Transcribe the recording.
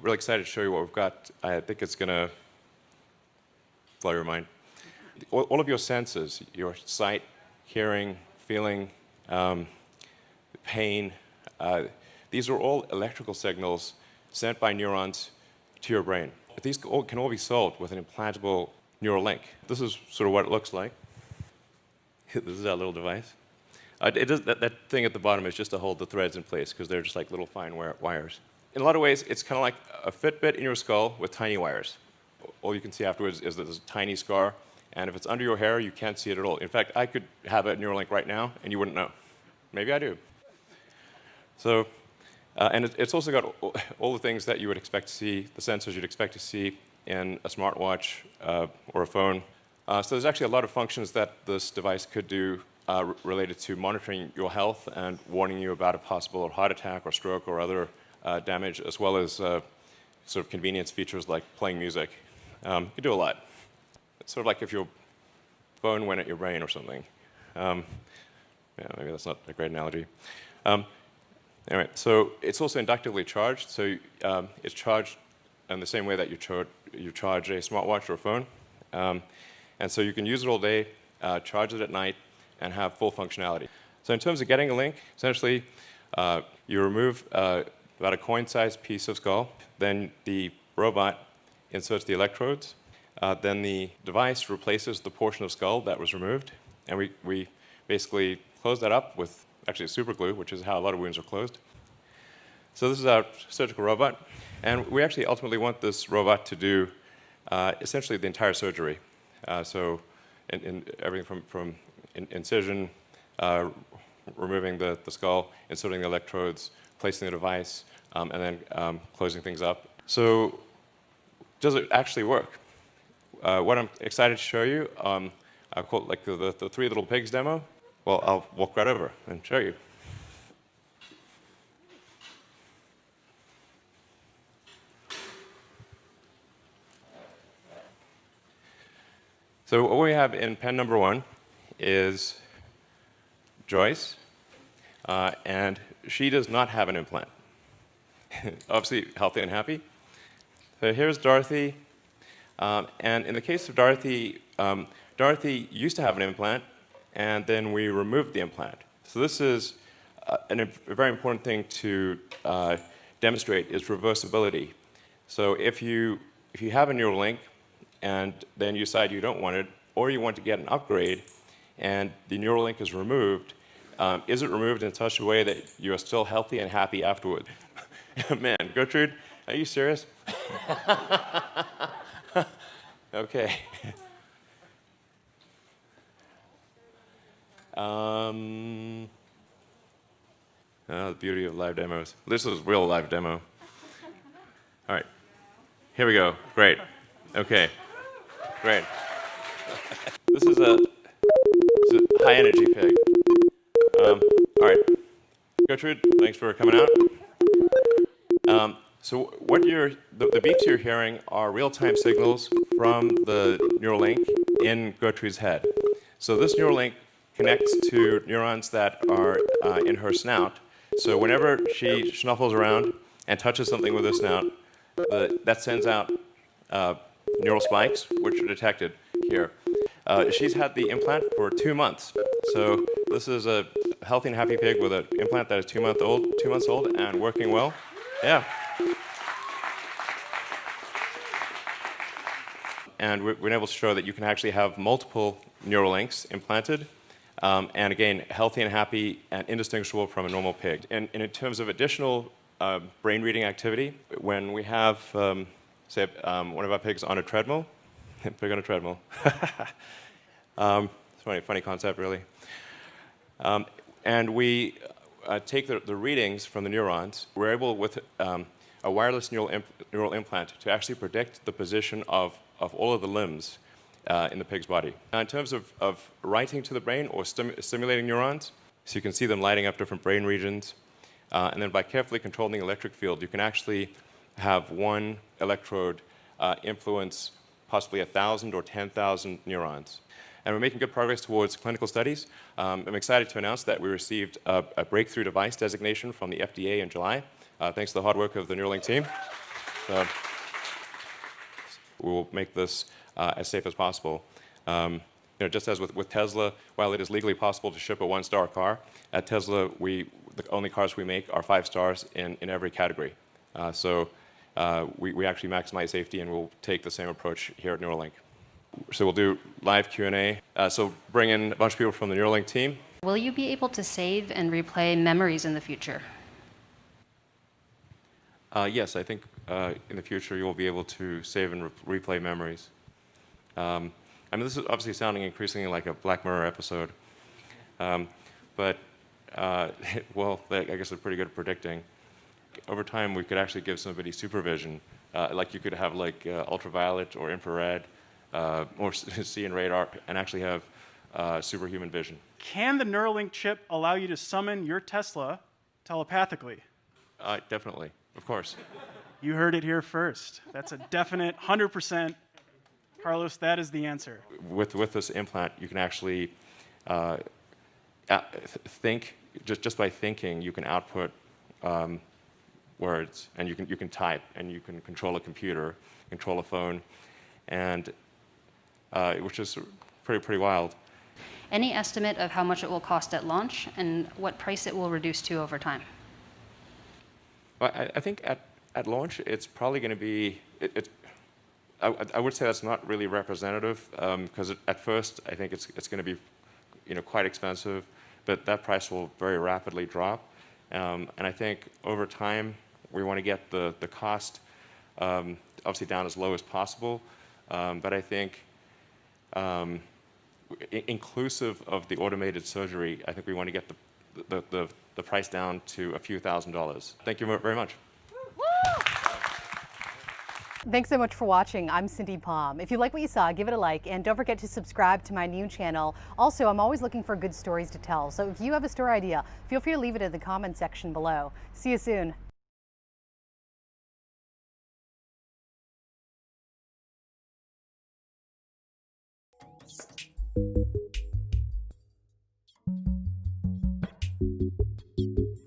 really excited to show you what we've got. I think it's going to blow your mind. All of your senses, your sight, hearing, feeling, pain, these are all electrical signals sent by neurons to your brain. These can all be solved with an implantable neural link. This is sort of what it looks like. This is our little device. That thing at the bottom is just to hold the threads in place because they're just like little fine wires. In a lot of ways, it's kind of like a Fitbit in your skull with tiny wires. All you can see afterwards is that there's a tiny scar, and if it's under your hair, you can't see it at all. In fact, I could have a neural link right now, and you wouldn't know. Maybe I do. So, and it's also got all the things that you would expect to see, the sensors you'd expect to see in a smartwatch or a phone. So there's actually a lot of functions that this device could do related to monitoring your health and warning you about a possible heart attack or stroke or other damage, as well as sort of convenience features like playing music. You can do a lot. It's sort of like if your phone went at your brain or something. Yeah, maybe that's not a great analogy. Anyway, so it's also inductively charged. So it's charged in the same way that you charge a smartwatch or a phone. And so you can use it all day, charge it at night, and have full functionality. So in terms of getting a link, essentially, you remove about a coin-sized piece of skull. Then the robot inserts the electrodes. Then the device replaces the portion of skull that was removed. And we basically close that up with actually super glue, which is how a lot of wounds are closed. So this is our surgical robot. And we actually ultimately want this robot to do essentially the entire surgery. So in everything from incision, removing the skull, inserting the electrodes, placing the device, and then closing things up. So does it actually work? What I'm excited to show you, I call it like the Three Little Pigs demo. Well, I'll walk right over and show you. So what we have in pen number 1 is Joyce, and she does not have an implant. Obviously healthy and happy. So here's Dorothy, and in the case of Dorothy, Dorothy used to have an implant, and then we removed the implant. So this is a very important thing to demonstrate is reversibility. So if you have a neural link, and then you decide you don't want it, or you want to get an upgrade, and the neural link is removed, is it removed in such a way that you are still healthy and happy afterward? Man, Gertrude, are you serious? Okay. Oh, the beauty of live demos. This is a real live demo. All right. Here we go. Great. Okay. Great. This is a high-energy pig. All right. Gertrude, thanks for coming out. So what the beeps you're hearing are real-time signals from the neural link in Gertrude's head. So this neural link connects to neurons that are in her snout. So whenever she snuffles around and touches something with her snout, that sends out neural spikes, which are detected here. She's had the implant for 2 months. So this is a healthy and happy pig with an implant that is 2 months old and working well. Yeah. And we've been able to show that you can actually have multiple neural links implanted, and again, healthy and happy and indistinguishable from a normal pig. And in terms of additional brain reading activity, when we have, say, one of our pigs on a treadmill, pig on a treadmill. It's a funny concept, really. And we take the readings from the neurons. We're able, with a wireless neural implant, to actually predict the position of all of the limbs in the pig's body. Now, in terms of writing to the brain or stimulating neurons, so you can see them lighting up different brain regions. And then by carefully controlling the electric field, you can actually have one electrode influence possibly 1,000 or 10,000 neurons. And we're making good progress towards clinical studies. I'm excited to announce that we received a breakthrough device designation from the FDA in July, thanks to the hard work of the Neuralink team. we will make this as safe as possible. Just as with Tesla, while it is legally possible to ship a 1-star car, at Tesla, the only cars we make are 5 stars in every category. So we actually maximize safety, and we'll take the same approach here at Neuralink. So we'll do live Q&A. So bring in a bunch of people from the Neuralink team. Will you be able to save and replay memories in the future? Yes, I think in the future you will be able to save and replay memories. I mean, this is obviously sounding increasingly like a Black Mirror episode, but well, I guess they're pretty good at predicting. Over time, we could actually give somebody supervision, like you could have like ultraviolet or infrared, or see in radar, and actually have superhuman vision. Can the Neuralink chip allow you to summon your Tesla telepathically? Definitely, of course. You heard it here first. That's a definite 100%. Carlos, that is the answer. With this implant, you can actually think, just by thinking, you can output words, and you can type, and you can control a computer, control a phone, and which is pretty wild. Any estimate of how much it will cost at launch and what price it will reduce to over time? Well, I think at launch, it's probably going to be, I would say that's not really representative, because at first, I think it's going to be quite expensive, but that price will very rapidly drop. And I think over time, we want to get the cost obviously down as low as possible. But I think inclusive of the automated surgery, I think we want to get the price down to a few $1,000s. Thank you very much. Thanks so much for watching. I'm Cindy Palm. If you like what you saw, give it a like, and don't forget to subscribe to my new channel. Also, I'm always looking for good stories to tell, so if you have a story idea, feel free to leave it in the comment section below. See you soon.